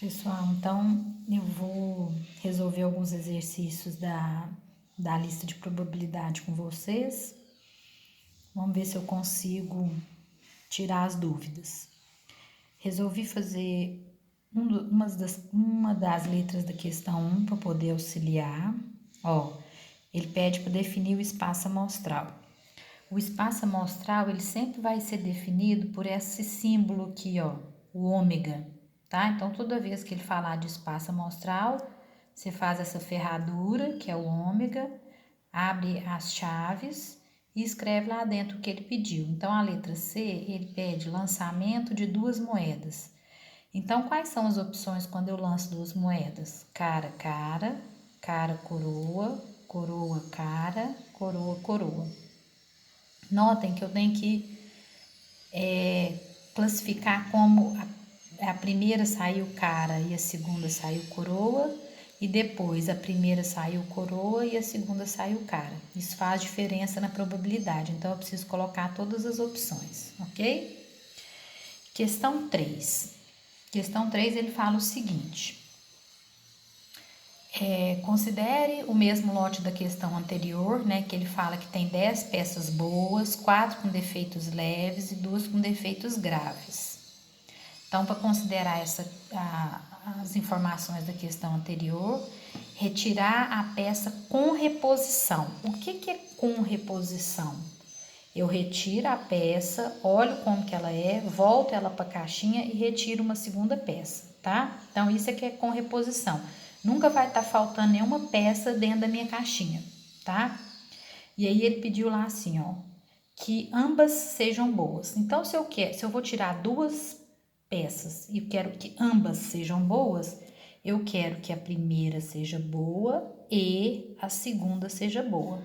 Pessoal, então eu vou resolver alguns exercícios da lista de probabilidade com vocês. Vamos ver se eu consigo tirar as dúvidas. Resolvi fazer uma das letras da questão 1 para poder auxiliar. Ó, ele pede para definir o espaço amostral. O espaço amostral, ele sempre vai ser definido por esse símbolo aqui, ó, o ômega, tá? Então, toda vez que ele falar de espaço amostral, você faz essa ferradura, que é o ômega, abre as chaves e escreve lá dentro o que ele pediu. Então, a letra C, ele pede lançamento de 2 moedas. Então, quais são as opções quando eu lanço 2 moedas? Cara, cara, cara, coroa, coroa, cara, coroa, coroa. Notem que eu tenho que classificar como a primeira saiu cara e a segunda saiu coroa, e depois a primeira saiu coroa e a segunda saiu cara. Isso faz diferença na probabilidade, então eu preciso colocar todas as opções, ok? Questão 3. Questão 3 ele fala o seguinte: considere o mesmo lote da questão anterior, né, que ele fala que tem 10 peças boas, 4 com defeitos leves e 2 com defeitos graves. Então, para considerar as informações da questão anterior, retirar a peça com reposição. O que é com reposição? Eu retiro a peça, olho como que ela é, volto ela para a caixinha e retiro uma segunda peça, tá? Então, isso é que é com reposição. Nunca vai estar faltando nenhuma peça dentro da minha caixinha, tá? E aí ele pediu lá assim, ó, que ambas sejam boas. Então, se eu vou tirar 2 peças e eu quero que ambas sejam boas, eu quero que a primeira seja boa e a segunda seja boa.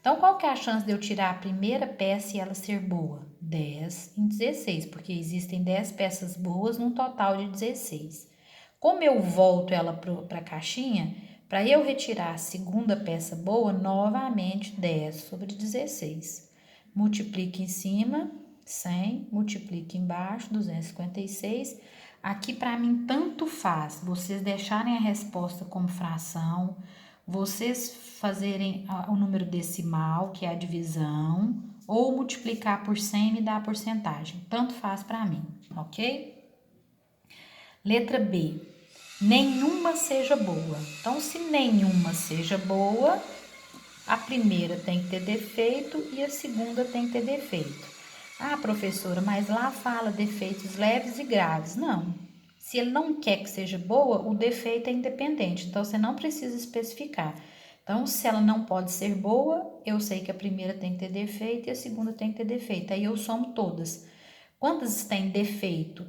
Então, qual que é a chance de eu tirar a primeira peça e ela ser boa? 10 em 16, porque existem 10 peças boas num total de 16. Como eu volto ela para a caixinha, para eu retirar a segunda peça boa, novamente 10 sobre 16. Multiplica em cima, 100, multiplica embaixo, 256. Aqui para mim tanto faz vocês deixarem a resposta como fração, vocês fazerem o número decimal, que é a divisão, ou multiplicar por 100 me dá a porcentagem. Tanto faz para mim, ok? Letra B. Nenhuma seja boa. Então, se nenhuma seja boa, a primeira tem que ter defeito e a segunda tem que ter defeito. Ah, professora, mas lá fala defeitos leves e graves. Não. Se ele não quer que seja boa, o defeito é independente. Então, você não precisa especificar. Então, se ela não pode ser boa, eu sei que a primeira tem que ter defeito e a segunda tem que ter defeito. Aí eu somo todas. Quantas têm defeito?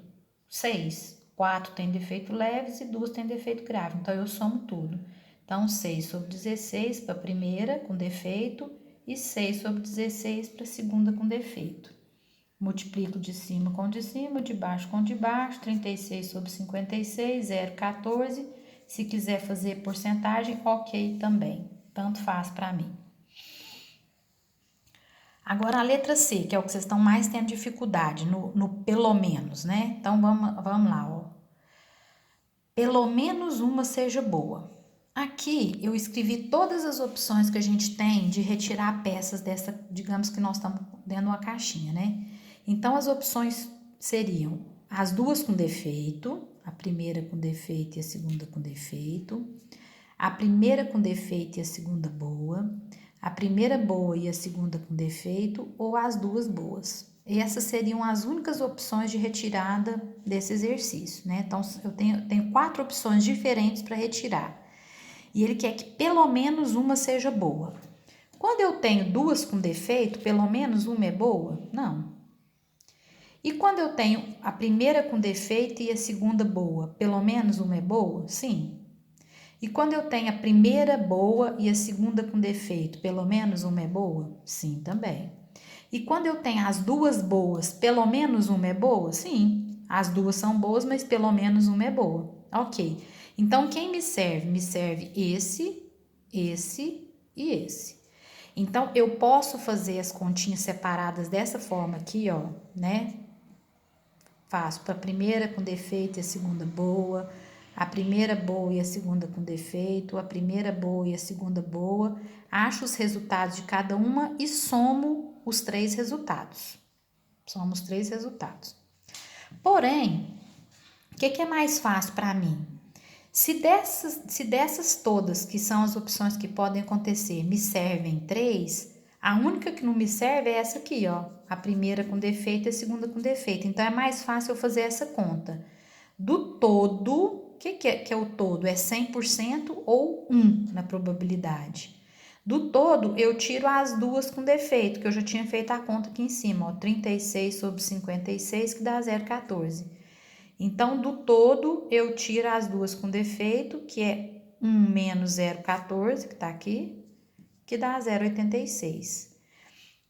6. 4 têm defeito leves e 2 têm defeito grave. Então, eu somo tudo. Então, 6 sobre 16 para a primeira com defeito e 6 sobre 16 para a segunda com defeito. Multiplico de cima com de cima, de baixo com de baixo, 36 sobre 56, 0,14. Se quiser fazer porcentagem, ok também. Tanto faz para mim. Agora a letra C, que é o que vocês estão mais tendo dificuldade, no pelo menos, né? Então vamos lá, ó. Pelo menos uma seja boa. Aqui eu escrevi todas as opções que a gente tem de retirar peças dessa, digamos que nós estamos dentro de uma caixinha, né? Então as opções seriam as duas com defeito, a primeira com defeito e a segunda com defeito, a primeira com defeito e a segunda boa, a primeira boa e a segunda com defeito ou as duas boas. Essas seriam as únicas opções de retirada desse exercício, né? Então, eu tenho 4 opções diferentes para retirar. E ele quer que pelo menos uma seja boa. Quando eu tenho 2 com defeito, pelo menos uma é boa? Não. E quando eu tenho a primeira com defeito e a segunda boa, pelo menos uma é boa? Sim. E quando eu tenho a primeira boa e a segunda com defeito, pelo menos uma é boa? Sim, também. E quando eu tenho as duas boas, pelo menos uma é boa? Sim, as duas são boas, mas pelo menos uma é boa. Ok. Então, quem me serve? Me serve esse e esse. Então, eu posso fazer as continhas separadas dessa forma aqui, ó, né? faço para a primeira com defeito e a segunda boa, a primeira boa e a segunda com defeito, a primeira boa e a segunda boa, acho os resultados de cada uma e somo os 3 resultados. Somo os 3 resultados. Porém, o que é mais fácil para mim? Se dessas todas, que são as opções que podem acontecer, me servem 3, a única que não me serve é essa aqui, ó. A primeira com defeito e a segunda com defeito. Então, é mais fácil eu fazer essa conta. Do todo, o que é o todo? É 100% ou 1 na probabilidade. Do todo, eu tiro as duas com defeito, que eu já tinha feito a conta aqui em cima, ó. 36 sobre 56, que dá 0,14. Então, do todo, eu tiro as duas com defeito, que é 1 menos 0,14, que tá aqui, que dá 0,86.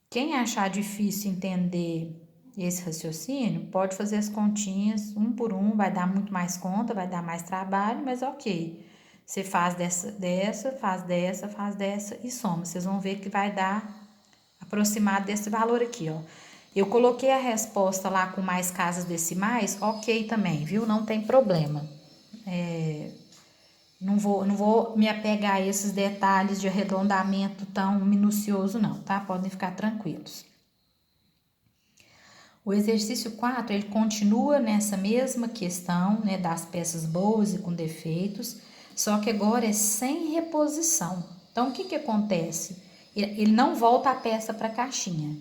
Quem achar difícil entender esse raciocínio, pode fazer as continhas um por um, vai dar muito mais conta, vai dar mais trabalho, mas ok. Você faz faz dessa e soma. Vocês vão ver que vai dar aproximado desse valor aqui, ó. Eu coloquei a resposta lá com mais casas decimais, ok também, viu? Não tem problema. Não vou me apegar a esses detalhes de arredondamento tão minucioso não, tá? Podem ficar tranquilos. O exercício 4, ele continua nessa mesma questão, né, das peças boas e com defeitos, só que agora é sem reposição. Então, o que acontece? Ele não volta a peça para a caixinha.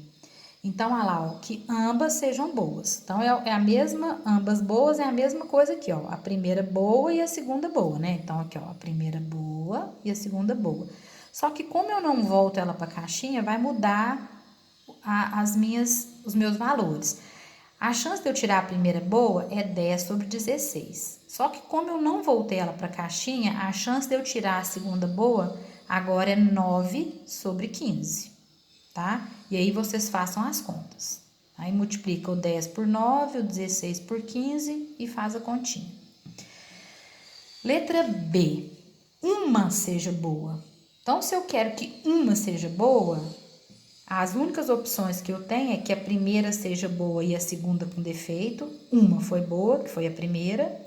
Então, olha lá, ó, que ambas sejam boas. Então, é a mesma, ambas boas é a mesma coisa aqui, ó. A primeira boa e a segunda boa, né? Então, aqui, ó, a primeira boa e a segunda boa. Só que como eu não volto ela para a caixinha, vai mudar os meus valores. A chance de eu tirar a primeira boa é 10 sobre 16. Só que como eu não voltei ela para a caixinha, a chance de eu tirar a segunda boa agora é 9 sobre 15, tá? E aí vocês façam as contas. Aí multiplica o 10 por 9, o 16 por 15 e faz a continha. Letra B. Uma seja boa. Então, se eu quero que uma seja boa, as únicas opções que eu tenho é que a primeira seja boa e a segunda com defeito. Uma foi boa, que foi a primeira,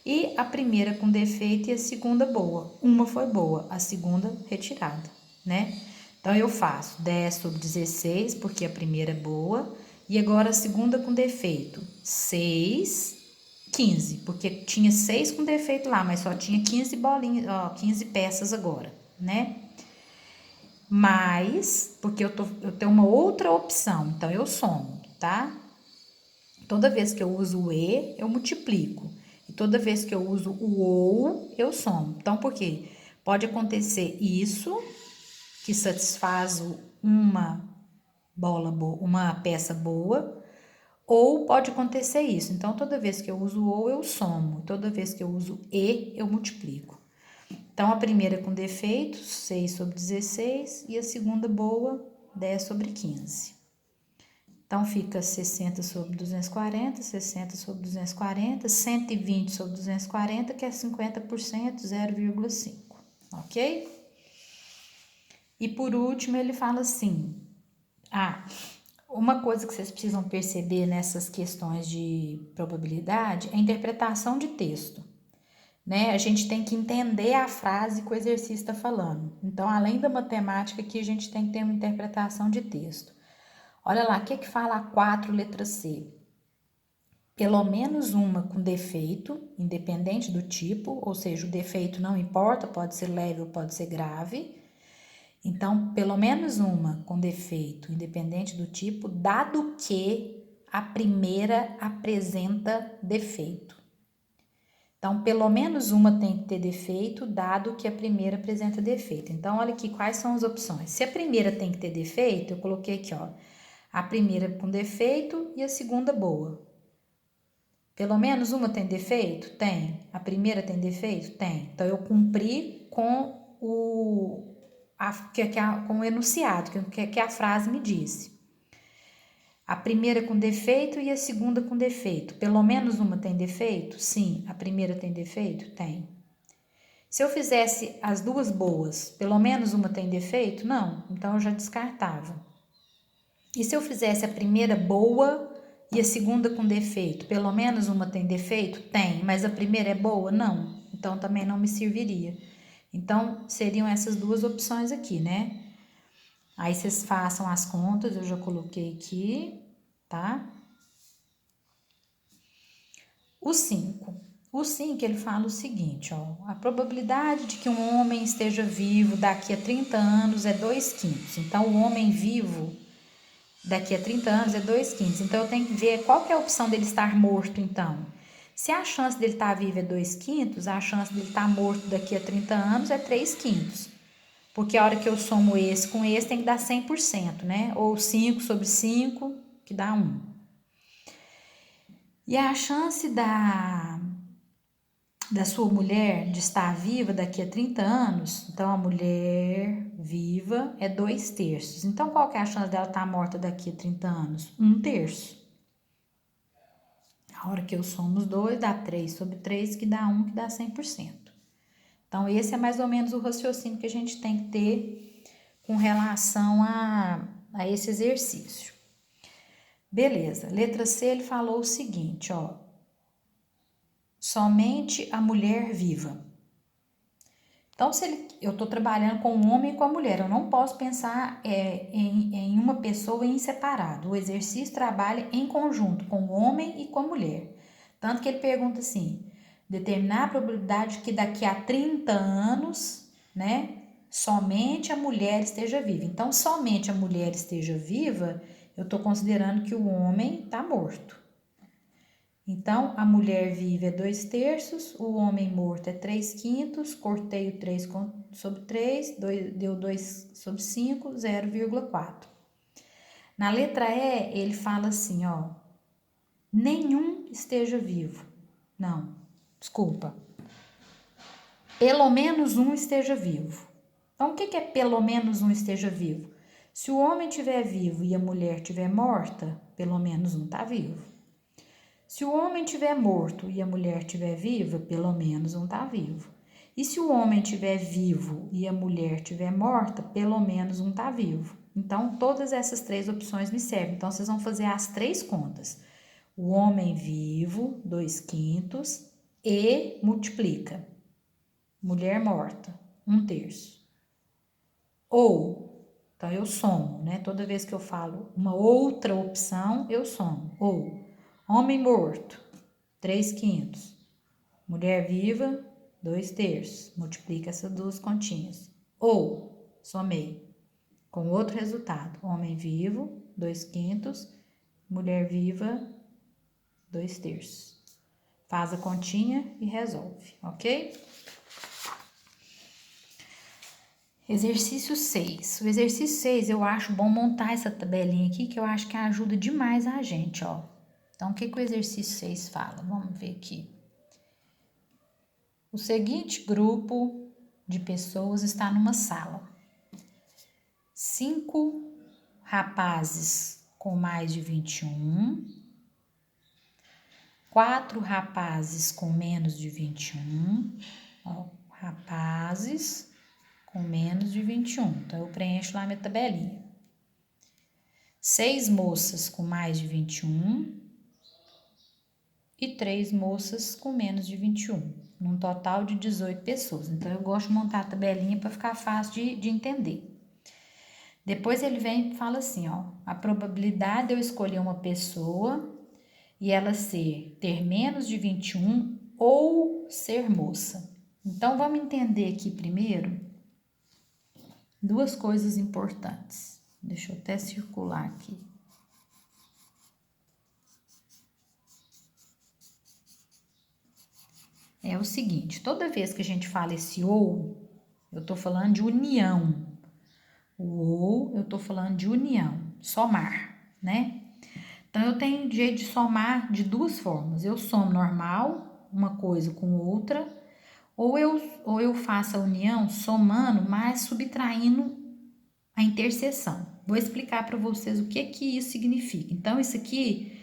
e a primeira com defeito e a segunda boa. Uma foi boa, a segunda retirada, né? Então, eu faço 10 sobre 16, porque a primeira é boa, e agora a segunda com defeito, 6, 15, porque tinha 6 com defeito lá, mas só tinha 15 bolinhas, ó, 15 peças agora, né? Mas, porque eu tenho uma outra opção, então eu somo, tá? Toda vez que eu uso o e, eu multiplico. E toda vez que eu uso o ou, eu somo. Então, por quê? Pode acontecer isso, que satisfaz uma uma peça boa, ou pode acontecer isso. Então, toda vez que eu uso o ou, eu somo. Toda vez que eu uso e, eu multiplico. Então, a primeira com defeito, 6 sobre 16, e a segunda boa, 10 sobre 15. Então, fica 60 sobre 240, 60 sobre 240, 120 sobre 240, que é 50%, 0,5, ok? E por último, ele fala assim, uma coisa que vocês precisam perceber nessas questões de probabilidade é a interpretação de texto. Né? A gente tem que entender a frase que o exercício está falando. Então, além da matemática, aqui a gente tem que ter uma interpretação de texto. Olha lá, o que fala a 4, letra C? Pelo menos uma com defeito, independente do tipo, ou seja, o defeito não importa, pode ser leve ou pode ser grave. Então, pelo menos uma com defeito, independente do tipo, dado que a primeira apresenta defeito. Então, pelo menos uma tem que ter defeito, dado que a primeira apresenta defeito. Então, olha aqui quais são as opções. Se a primeira tem que ter defeito, eu coloquei aqui, ó, a primeira com defeito e a segunda boa. Pelo menos uma tem defeito? Tem. A primeira tem defeito? Tem. Então, eu cumpri com com o enunciado, que a frase me disse. A primeira com defeito e a segunda com defeito. Pelo menos uma tem defeito? Sim. A primeira tem defeito? Tem. Se eu fizesse as duas boas, pelo menos uma tem defeito? Não. Então, eu já descartava. E se eu fizesse a primeira boa E a segunda com defeito, pelo menos uma tem defeito? Tem, mas a primeira é boa? Não. Então também não me serviria. Então seriam essas duas opções aqui, né? Aí vocês façam as contas, eu já coloquei aqui, tá? O 5. O 5 ele fala o seguinte, ó. A probabilidade de que um homem esteja vivo daqui a 30 anos é 2/5. Então o homem vivo daqui a 30 anos é 2/5. Então eu tenho que ver qual que é a opção dele estar morto, então. Se a chance dele estar vivo é 2/5, a chance dele estar morto daqui a 30 anos é 3/5. Porque a hora que eu somo esse com esse tem que dar 100%, né? Ou 5/5, que dá 1. E a chance da sua mulher de estar viva daqui a 30 anos, então a mulher viva é 2/3. Então qual que é a chance dela estar morta daqui a 30 anos? 1/3. A hora que eu somo os dois, dá 3/3, que dá 1, que dá 100%. Então esse é mais ou menos o raciocínio que a gente tem que ter com relação a esse exercício. Beleza, letra C ele falou o seguinte, ó. Somente a mulher viva. Então, eu estou trabalhando com o homem e com a mulher, eu não posso pensar em uma pessoa em separado. O exercício trabalha em conjunto com o homem e com a mulher. Tanto que ele pergunta assim, determinar a probabilidade de que daqui a 30 anos, né, somente a mulher esteja viva. Então, somente a mulher esteja viva, eu estou considerando que o homem está morto. Então, a mulher viva é 2/3, o homem morto é 3/5, cortei o 3/3, deu 2/5, 0,4. Na letra E, ele fala assim, ó, nenhum esteja vivo. Não, desculpa. Pelo menos um esteja vivo. Então, o que é pelo menos um esteja vivo? Se o homem estiver vivo e a mulher estiver morta, pelo menos um está vivo. Se o homem estiver morto e a mulher estiver viva, pelo menos um está vivo. E se o homem estiver vivo e a mulher estiver morta, pelo menos um está vivo. Então, todas essas três opções me servem. Então, vocês vão fazer as três contas. O homem vivo, 2/5, e multiplica. Mulher morta, 1/3. Ou, então eu somo, né? Toda vez que eu falo uma outra opção, eu somo. Ou, homem morto, 3/5. Mulher viva, 2/3. Multiplica essas duas continhas. Ou, somei, com outro resultado. Homem vivo, 2/5. Mulher viva, 2/3. Faz a continha e resolve, ok? Exercício 6. O exercício 6, eu acho bom montar essa tabelinha aqui, que eu acho que ajuda demais a gente, ó. Então, o que o exercício 6 fala? Vamos ver aqui. O seguinte grupo de pessoas está numa sala. 5 rapazes com mais de 21, 4 rapazes com menos de 21, ó, rapazes com menos de 21. Então, eu preencho lá minha tabelinha. 6 moças com mais de 21 e 3 moças com menos de 21, num total de 18 pessoas. Então, eu gosto de montar a tabelinha para ficar fácil de entender. Depois ele vem e fala assim, ó, a probabilidade de eu escolher uma pessoa e ela ter menos de 21 ou ser moça. Então, vamos entender aqui primeiro duas coisas importantes. Deixa eu até circular aqui. É o seguinte, toda vez que a gente fala esse ou, eu tô falando de união. O ou, eu tô falando de união, somar, né? Então, eu tenho jeito de somar de duas formas. Eu somo normal, uma coisa com outra, ou eu faço a união somando, mas subtraindo a interseção. Vou explicar para vocês o que isso significa. Então, isso aqui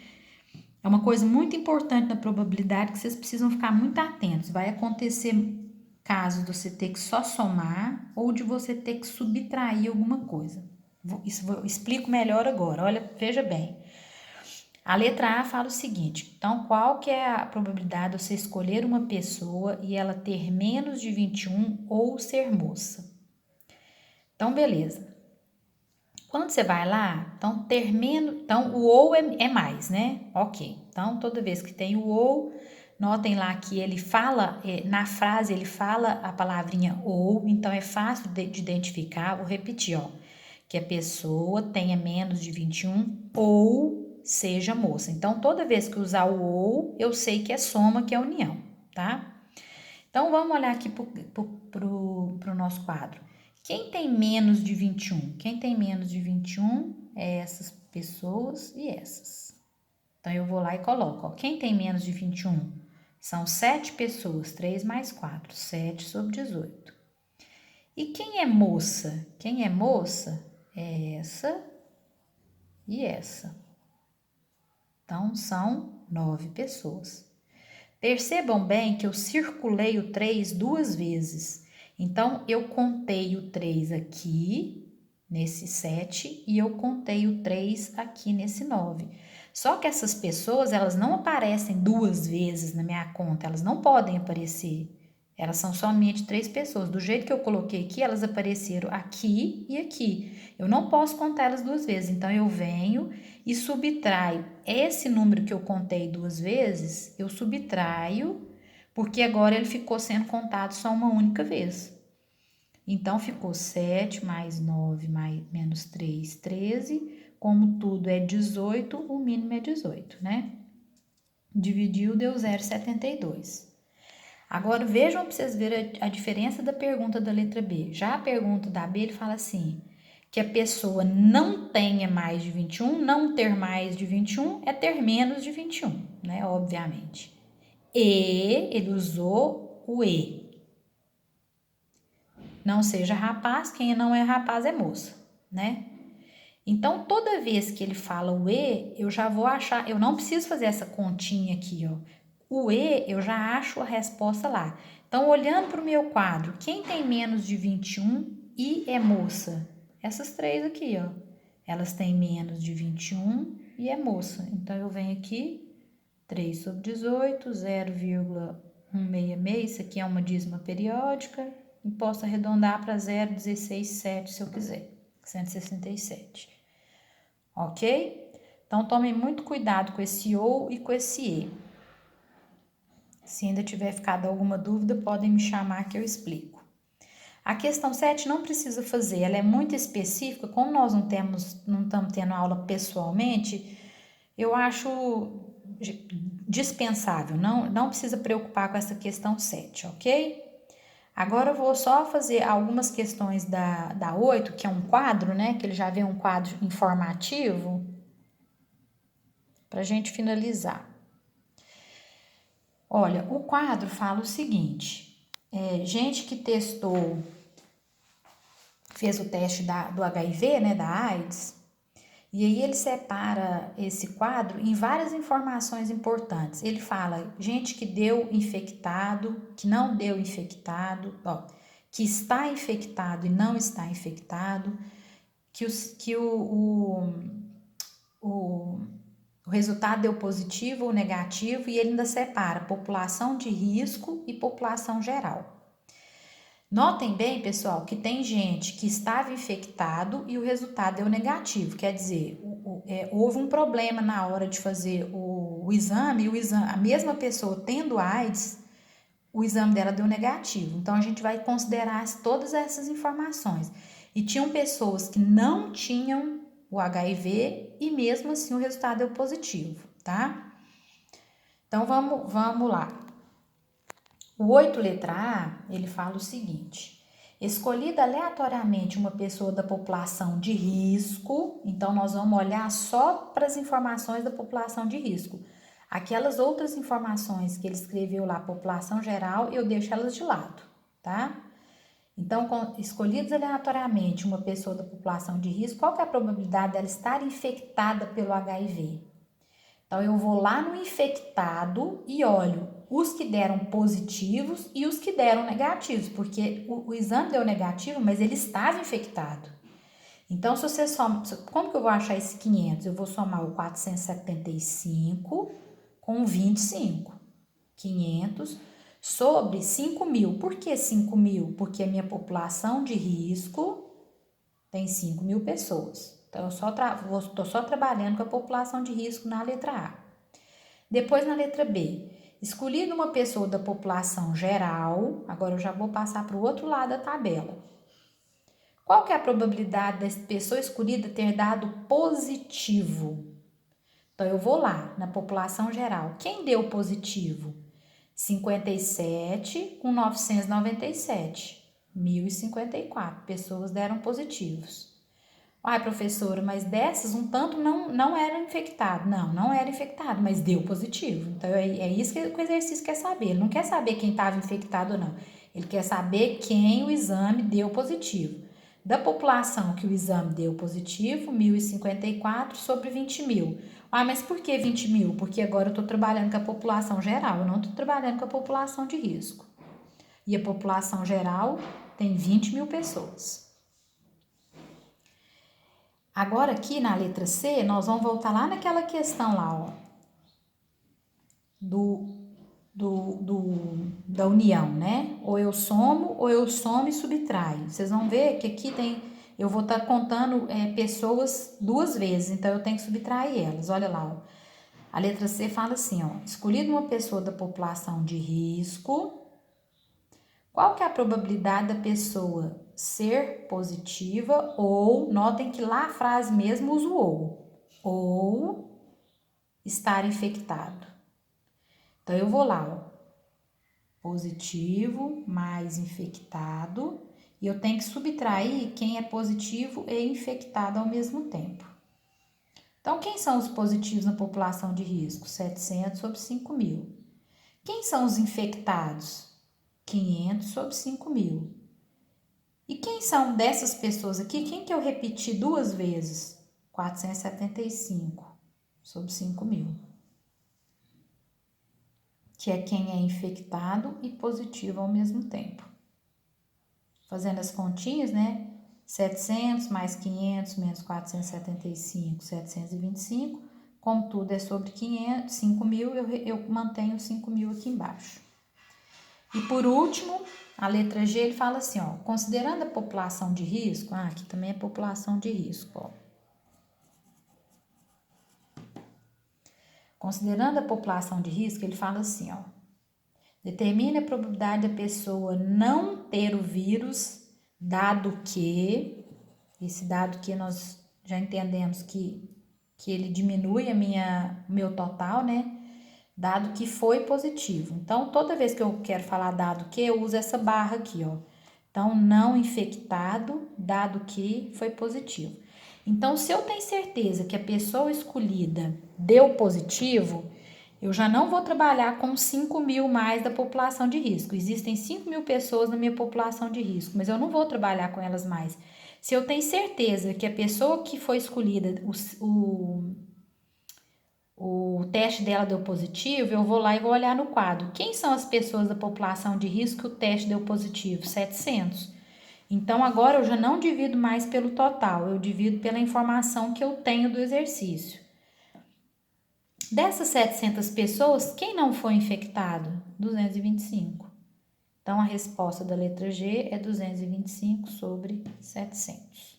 é uma coisa muito importante na probabilidade que vocês precisam ficar muito atentos. Vai acontecer casos de você ter que só somar ou de você ter que subtrair alguma coisa. Isso eu explico melhor agora. Olha, veja bem. A letra A fala o seguinte, então qual que é a probabilidade de você escolher uma pessoa e ela ter menos de 21 ou ser moça? Então, beleza. Quando você vai lá, então ter menos, então o ou é mais, né? Ok. Então, toda vez que tem o ou, notem lá que ele fala, na frase ele fala a palavrinha ou, então é fácil de identificar. Vou repetir, ó, que a pessoa tenha menos de 21 ou seja moça. Então, toda vez que usar o ou, eu sei que é soma, que é união, tá? Então, vamos olhar aqui pro nosso quadro. Quem tem menos de 21? Quem tem menos de 21 é essas pessoas e essas. Então, eu vou lá e coloco, ó, quem tem menos de 21? São 7 pessoas, 3 mais 4, 7 sobre 18. E quem é moça? Quem é moça é essa e essa. Então, são 9 pessoas. Percebam bem que eu circulei o 3 duas vezes. Então, eu contei o 3 aqui, nesse 7, e eu contei o 3 aqui nesse 9. Só que essas pessoas, elas não aparecem duas vezes na minha conta, elas não podem aparecer. Elas são somente 3 pessoas. Do jeito que eu coloquei aqui, elas apareceram aqui e aqui. Eu não posso contar elas duas vezes, então eu venho e subtraio esse número que eu contei duas vezes, eu subtraio, porque agora ele ficou sendo contado só uma única vez. Então, ficou 7 mais 9 mais, menos 3, 13. Como tudo é 18, o mínimo é 18, né? Dividiu, deu 0,72. Agora, vejam para vocês verem a diferença da pergunta da letra B. Já a pergunta da B, ele fala assim, que a pessoa não tenha mais de 21, não ter mais de 21 é ter menos de 21, né? Obviamente. E, ele usou o E. Não seja rapaz, quem não é rapaz é moça, né? Então, toda vez que ele fala o E, eu já vou achar, eu não preciso fazer essa continha aqui, ó. O E, eu já acho a resposta lá. Então, olhando para o meu quadro, quem tem menos de 21 e é moça? Essas três aqui, ó. Elas têm menos de 21 e é moça. Então, eu venho aqui, 3 sobre 18, 0,166, isso aqui é uma dízima periódica, e posso arredondar para 0,167 se eu quiser, 167. Ok? Então, tomem muito cuidado com esse ou e com esse e. Se ainda tiver ficado alguma dúvida, podem me chamar que eu explico. A questão 7 não precisa fazer, ela é muito específica, como nós não estamos tendo aula pessoalmente, eu acho dispensável, não precisa preocupar com essa questão 7, ok? Agora eu vou só fazer algumas questões da 8, que é um quadro, né? Que ele já vem um quadro informativo, para a gente finalizar. Olha, o quadro fala o seguinte, gente que testou, fez o teste do HIV, né, da AIDS, e aí ele separa esse quadro em várias informações importantes. Ele fala gente que deu infectado, que não deu infectado, ó, que está infectado e não está infectado, que o resultado deu positivo ou negativo, e ele ainda separa população de risco e população geral. Notem bem, pessoal, que tem gente que estava infectado e o resultado deu negativo, quer dizer, houve um problema na hora de fazer o exame, a mesma pessoa tendo AIDS, o exame dela deu negativo. Então, a gente vai considerar todas essas informações. E tinham pessoas que não tinham o HIV e mesmo assim o resultado deu positivo, tá? Então, vamos lá. O 8 letra A, ele fala o seguinte, escolhida aleatoriamente uma pessoa da população de risco, então nós vamos olhar só para as informações da população de risco. Aquelas outras informações que ele escreveu lá, população geral, eu deixo elas de lado, tá? Então, escolhidos aleatoriamente uma pessoa da população de risco, qual que é a probabilidade dela estar infectada pelo HIV? Então, eu vou lá no infectado e olho os que deram positivos e os que deram negativos, porque o exame deu negativo, mas ele estava infectado. Então, se você soma, como que eu vou achar esse 500? Eu vou somar o 475 com 25. 500 sobre 5.000. Por que 5.000? Porque a minha população de risco tem 5.000 pessoas. Então, eu estou só trabalhando com a população de risco na letra A. Depois, na letra B, escolhido uma pessoa da população geral, agora eu já vou passar para o outro lado da tabela. Qual que é a probabilidade dessa pessoa escolhida ter dado positivo? Então, eu vou lá, na população geral. Quem deu positivo? 57 com 997. 1.054 pessoas deram positivos. Ai, professora, mas dessas um tanto não era infectado. Não era infectado, mas deu positivo. Então, é isso que o exercício quer saber. Ele não quer saber quem estava infectado ou não. Ele quer saber quem o exame deu positivo. Da população que o exame deu positivo, 1.054 sobre 20.000. Ah, mas por que 20.000? Porque agora eu estou trabalhando com a população geral, eu não estou trabalhando com a população de risco. E a população geral tem 20.000 pessoas. Agora aqui na letra C, nós vamos voltar lá naquela questão lá, ó, da união, né? Ou eu somo e subtraio. Vocês vão ver que aqui eu vou estar contando pessoas duas vezes, então eu tenho que subtrair elas. Olha lá, ó. A letra C fala assim, ó, escolhido uma pessoa da população de risco, qual que é a probabilidade da pessoa ser positiva ou, notem que lá a frase mesmo usa o ou estar infectado. Então, eu vou lá, ó, positivo mais infectado, e eu tenho que subtrair quem é positivo e infectado ao mesmo tempo. Então, quem são os positivos na população de risco? 700 sobre 5.000. Quem são os infectados? 500 sobre 5.000. E quem são dessas pessoas aqui? Quem que eu repeti duas vezes? 475 sobre 5.000. Que é quem é infectado e positivo ao mesmo tempo. Fazendo as continhas, né? 700 mais 500 menos 475, 725. Como tudo é sobre 5.000, eu mantenho 5.000 aqui embaixo. E por último, a letra G, ele fala assim, ó, considerando a população de risco, aqui também é população de risco, ó. Considerando a população de risco, ele fala assim, ó, determine a probabilidade da pessoa não ter o vírus, dado que, esse dado que nós já entendemos que ele diminui meu total, né? Dado que foi positivo. Então, toda vez que eu quero falar dado que, eu uso essa barra aqui, ó. Então, não infectado, dado que foi positivo. Então, se eu tenho certeza que a pessoa escolhida deu positivo, eu já não vou trabalhar com 5.000 mais da população de risco. Existem 5.000 pessoas na minha população de risco, mas eu não vou trabalhar com elas mais. Se eu tenho certeza que a pessoa que foi escolhida, o teste dela deu positivo, eu vou lá e vou olhar no quadro. Quem são as pessoas da população de risco que o teste deu positivo? 700. Então, agora eu já não divido mais pelo total, eu divido pela informação que eu tenho do exercício. Dessas 700 pessoas, quem não foi infectado? 225. Então, a resposta da letra G é 225 sobre 700.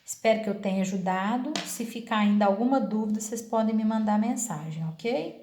Espero que eu tenha ajudado. Se ficar ainda alguma dúvida, vocês podem me mandar mensagem, ok?